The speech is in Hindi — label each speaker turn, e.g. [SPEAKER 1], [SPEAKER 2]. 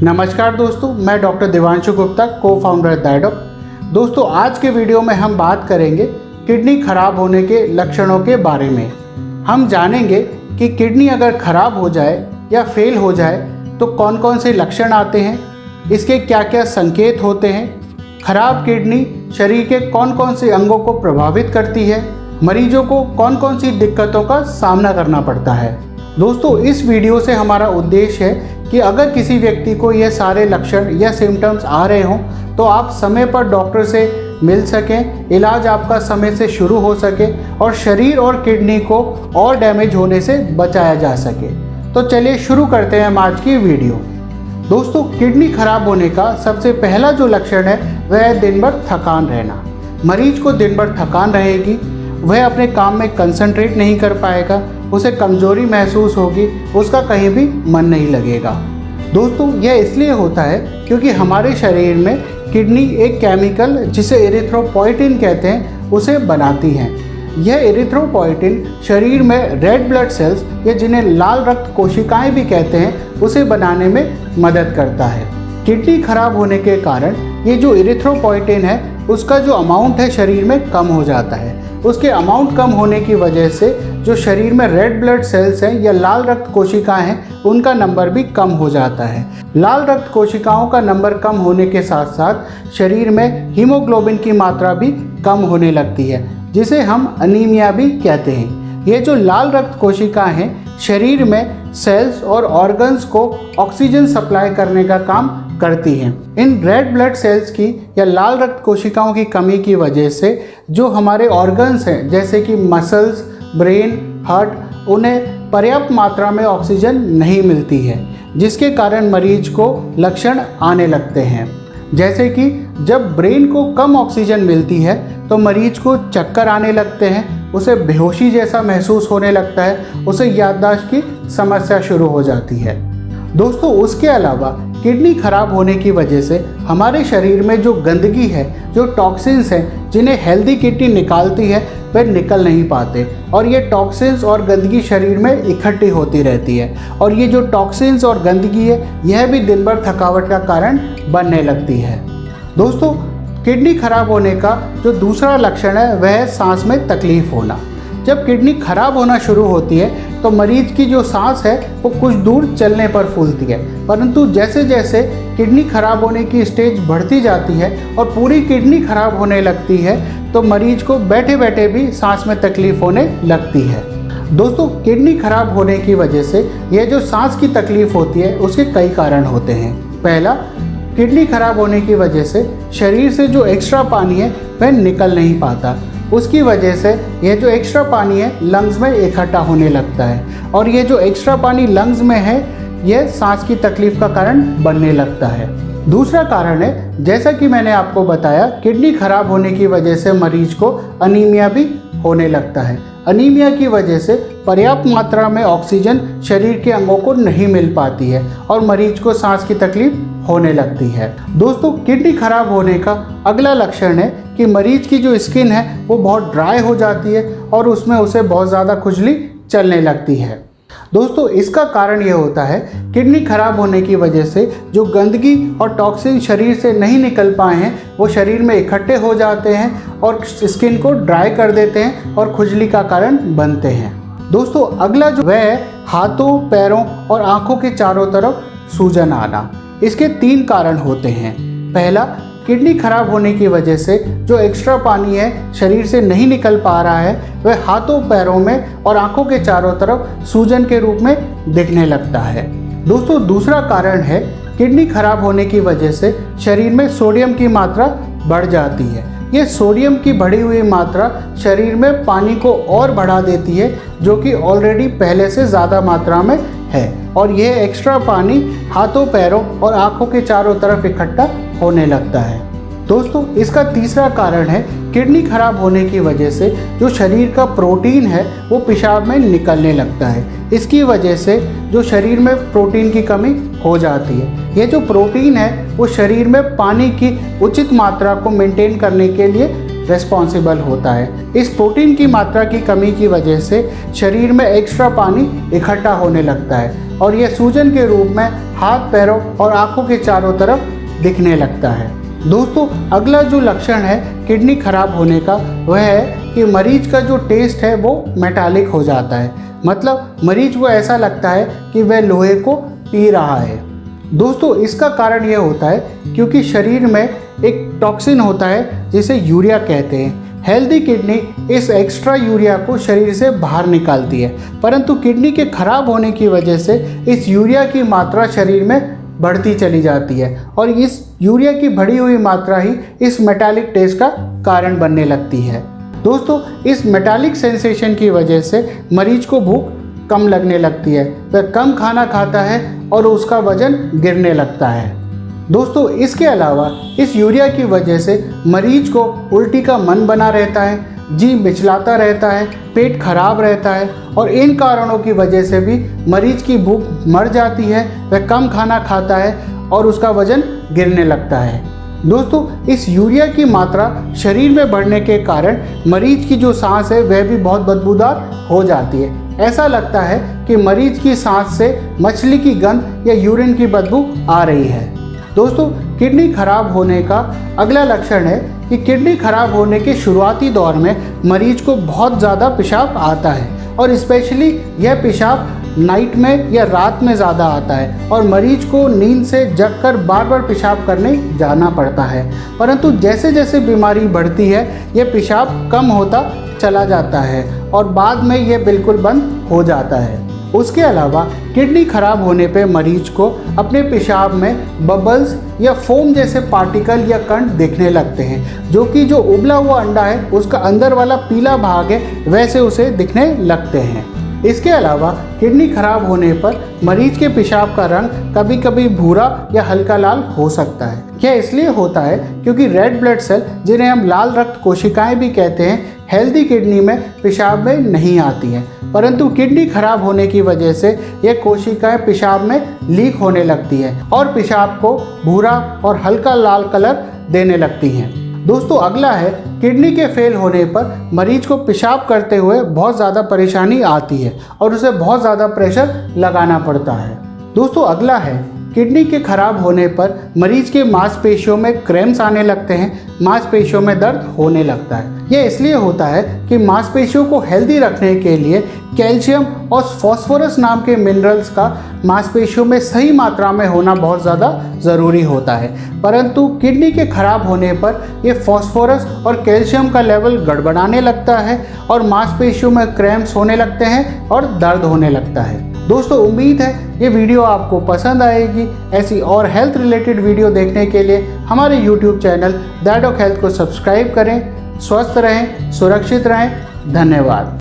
[SPEAKER 1] नमस्कार दोस्तों, मैं डॉक्टर देवांशु गुप्ता, को फाउंडर डायडॉक। दोस्तों, आज के वीडियो में हम बात करेंगे किडनी खराब होने के लक्षणों के बारे में। हम जानेंगे कि किडनी अगर खराब हो जाए या फेल हो जाए तो कौन कौन से लक्षण आते हैं, इसके क्या क्या संकेत होते हैं, खराब किडनी शरीर के कौन कौन से अंगों को प्रभावित करती है, मरीजों को कौन कौन सी दिक्कतों का सामना करना पड़ता है। दोस्तों, इस वीडियो से हमारा उद्देश्य है कि अगर किसी व्यक्ति को ये सारे लक्षण या सिम्टम्स आ रहे हों तो आप समय पर डॉक्टर से मिल सकें, इलाज आपका समय से शुरू हो सके और शरीर और किडनी को और डैमेज होने से बचाया जा सके। तो चलिए शुरू करते हैं हम आज की वीडियो। दोस्तों, किडनी खराब होने का सबसे पहला जो लक्षण है वह है दिन भर थकान रहना। मरीज को दिन भर थकान रहेगी, वह अपने काम में कंसंट्रेट नहीं कर पाएगा, उसे कमज़ोरी महसूस होगी, उसका कहीं भी मन नहीं लगेगा। दोस्तों, यह इसलिए होता है क्योंकि हमारे शरीर में किडनी एक केमिकल जिसे एरिथ्रोपोइटिन कहते हैं उसे बनाती हैं। यह एरिथ्रोपोइटिन शरीर में रेड ब्लड सेल्स या जिन्हें लाल रक्त कोशिकाएं भी कहते हैं उसे बनाने में मदद करता है। किडनी खराब होने के कारण ये जो एरिथ्रोपोइटिन है उसका जो अमाउंट है शरीर में कम हो जाता है। उसके अमाउंट कम होने की वजह से जो शरीर में रेड ब्लड सेल्स हैं या लाल रक्त कोशिकाएं हैं उनका नंबर भी कम हो जाता है। लाल रक्त कोशिकाओं का नंबर कम होने के साथ साथ शरीर में हीमोग्लोबिन की मात्रा भी कम होने लगती है, जिसे हम अनीमिया भी कहते हैं। ये जो लाल रक्त कोशिकाएं हैं शरीर में सेल्स और ऑर्गन्स को ऑक्सीजन सप्लाई करने का काम करती हैं। इन रेड ब्लड सेल्स की या लाल रक्त कोशिकाओं की कमी की वजह से जो हमारे ऑर्गन्स हैं जैसे कि मसल्स, ब्रेन, हार्ट, उन्हें पर्याप्त मात्रा में ऑक्सीजन नहीं मिलती है, जिसके कारण मरीज को लक्षण आने लगते हैं। जैसे कि जब ब्रेन को कम ऑक्सीजन मिलती है तो मरीज को चक्कर आने लगते हैं, उसे बेहोशी जैसा महसूस होने लगता है, उसे याददाश्त की समस्या शुरू हो जाती है। दोस्तों, उसके अलावा किडनी खराब होने की वजह से हमारे शरीर में जो गंदगी है, जो टॉक्सिन्स हैं जिन्हें हेल्दी किडनी निकालती है वे निकल नहीं पाते और ये टॉक्सिन्स और गंदगी शरीर में इकट्ठी होती रहती है और ये जो टॉक्सिन्स और गंदगी है यह भी दिन भर थकावट का कारण बनने लगती है। दोस्तों, किडनी खराब होने का जो दूसरा लक्षण है वह है सांस में तकलीफ होना। जब किडनी खराब होना शुरू होती है तो मरीज की जो सांस है वो कुछ दूर चलने पर फूलती है, परंतु जैसे जैसे किडनी खराब होने की स्टेज बढ़ती जाती है और पूरी किडनी खराब होने लगती है तो मरीज को बैठे बैठे भी सांस में तकलीफ होने लगती है। दोस्तों, किडनी खराब होने की वजह से यह जो सांस की तकलीफ होती है उसके कई कारण होते हैं। पहला, किडनी खराब होने की वजह से शरीर से जो एक्स्ट्रा पानी है वह निकल नहीं पाता। उसकी वजह से यह जो एक्स्ट्रा पानी है लंग्स में इकट्ठा होने लगता है और ये जो एक्स्ट्रा पानी लंग्स में है यह सांस की तकलीफ का कारण बनने लगता है। दूसरा कारण है, जैसा कि मैंने आपको बताया, किडनी खराब होने की वजह से मरीज को अनीमिया भी होने लगता है। अनीमिया की वजह से पर्याप्त मात्रा में ऑक्सीजन शरीर के अंगों को नहीं मिल पाती है और मरीज को सांस की तकलीफ होने लगती है। दोस्तों, किडनी खराब होने का अगला लक्षण है कि मरीज की जो स्किन है वो बहुत ड्राई हो जाती है और उसमें उसे बहुत ज़्यादा खुजली चलने लगती है। दोस्तों, इसका कारण ये होता है किडनी खराब होने की वजह से जो गंदगी और टॉक्सिन शरीर से नहीं निकल पाए हैं वो शरीर में इकट्ठे हो जाते हैं और स्किन को ड्राई कर देते हैं और खुजली का कारण बनते हैं। दोस्तों, अगला जो वह है हाथों, पैरों और आँखों के चारों तरफ सूजन आना। इसके 3 कारण होते हैं। पहला, किडनी खराब होने की वजह से जो एक्स्ट्रा पानी है शरीर से नहीं निकल पा रहा है वह हाथों, पैरों में और आंखों के चारों तरफ सूजन के रूप में दिखने लगता है। दोस्तों, दूसरा कारण है किडनी खराब होने की वजह से शरीर में सोडियम की मात्रा बढ़ जाती है। ये सोडियम की बढ़ी हुई मात्रा शरीर में पानी को और बढ़ा देती है जो कि ऑलरेडी पहले से ज़्यादा मात्रा में है और यह एक्स्ट्रा पानी हाथों, पैरों और आंखों के चारों तरफ इकट्ठा होने लगता है। दोस्तों, इसका तीसरा कारण है किडनी खराब होने की वजह से जो शरीर का प्रोटीन है वो पेशाब में निकलने लगता है। इसकी वजह से जो शरीर में प्रोटीन की कमी हो जाती है। ये जो प्रोटीन है वो शरीर में पानी की उचित मात्रा को मेंटेन करने के लिए रिस्पॉन्सिबल होता है। इस प्रोटीन की मात्रा की कमी की वजह से शरीर में एक्स्ट्रा पानी इकट्ठा होने लगता है और यह सूजन के रूप में हाथ, पैरों और आँखों के चारों तरफ दिखने लगता है। दोस्तों, अगला जो लक्षण है किडनी खराब होने का वह है कि मरीज का जो टेस्ट है वो मेटालिक हो जाता है। मतलब मरीज को ऐसा लगता है कि वह लोहे को पी रहा है। दोस्तों, इसका कारण यह होता है क्योंकि शरीर में एक टॉक्सिन होता है जिसे यूरिया कहते हैं। हेल्दी किडनी इस एक्स्ट्रा यूरिया को शरीर से बाहर निकालती है, परंतु किडनी के खराब होने की वजह से इस यूरिया की मात्रा शरीर में बढ़ती चली जाती है और इस यूरिया की बढ़ी हुई मात्रा ही इस मेटालिक टेस्ट का कारण बनने लगती है। दोस्तों, इस मेटालिक सेंसेशन की वजह से मरीज को भूख कम लगने लगती है, वह कम खाना खाता है और उसका वजन गिरने लगता है। दोस्तों, इसके अलावा इस यूरिया की वजह से मरीज को उल्टी का मन बना रहता है, जी मिचलाता रहता है, पेट खराब रहता है और इन कारणों की वजह से भी मरीज की भूख मर जाती है, वह कम खाना खाता है और उसका वजन गिरने लगता है। दोस्तों, इस यूरिया की मात्रा शरीर में बढ़ने के कारण मरीज की जो सांस है वह भी बहुत बदबूदार हो जाती है। ऐसा लगता है कि मरीज की सांस से मछली की गंध या यूरिन की बदबू आ रही है। दोस्तों, किडनी खराब होने का अगला लक्षण है कि किडनी खराब होने के शुरुआती दौर में मरीज को बहुत ज़्यादा पेशाब आता है और स्पेशली यह पेशाब नाइट में या रात में ज़्यादा आता है और मरीज को नींद से जगकर बार बार पेशाब करने जाना पड़ता है। परंतु जैसे जैसे बीमारी बढ़ती है यह पेशाब कम होता चला जाता है और बाद में यह बिल्कुल बंद हो जाता है। उसके अलावा किडनी खराब होने पे मरीज को अपने पेशाब में बबल्स या फोम जैसे पार्टिकल या कण दिखने लगते हैं, जो कि जो उबला हुआ अंडा है उसका अंदर वाला पीला भाग है वैसे उसे दिखने लगते हैं। इसके अलावा किडनी खराब होने पर मरीज के पेशाब का रंग कभी कभी भूरा या हल्का लाल हो सकता है। यह इसलिए होता है क्योंकि रेड ब्लड सेल, जिन्हें हम लाल रक्त कोशिकाएं भी कहते हैं, हेल्दी किडनी में पेशाब में नहीं आती हैं, परंतु किडनी खराब होने की वजह से यह कोशिकाएं पेशाब में लीक होने लगती हैं और पेशाब को भूरा और हल्का लाल कलर देने लगती हैं। दोस्तों, अगला है किडनी के फेल होने पर मरीज को पेशाब करते हुए बहुत ज़्यादा परेशानी आती है और उसे बहुत ज़्यादा प्रेशर लगाना पड़ता है। दोस्तों, अगला है किडनी के खराब होने पर मरीज के मांसपेशियों में क्रैम्प्स आने लगते हैं, मांसपेशियों में दर्द होने लगता है। यह इसलिए होता है कि मांसपेशियों को हेल्दी रखने के लिए कैल्शियम और फास्फोरस नाम के मिनरल्स का मांसपेशियों में सही मात्रा में होना बहुत ज़्यादा ज़रूरी होता है, परंतु किडनी के खराब होने पर यह फास्फोरस और कैल्शियम का लेवल गड़बड़ाने लगता है और मांसपेशियों में क्रैम्प्स होने लगते हैं और दर्द होने लगता है। दोस्तों, उम्मीद है ये वीडियो आपको पसंद आएगी। ऐसी और हेल्थ रिलेटेड वीडियो देखने के लिए हमारे YouTube channel that doc health को सब्सक्राइब करें। स्वस्थ रहें, सुरक्षित रहें। धन्यवाद।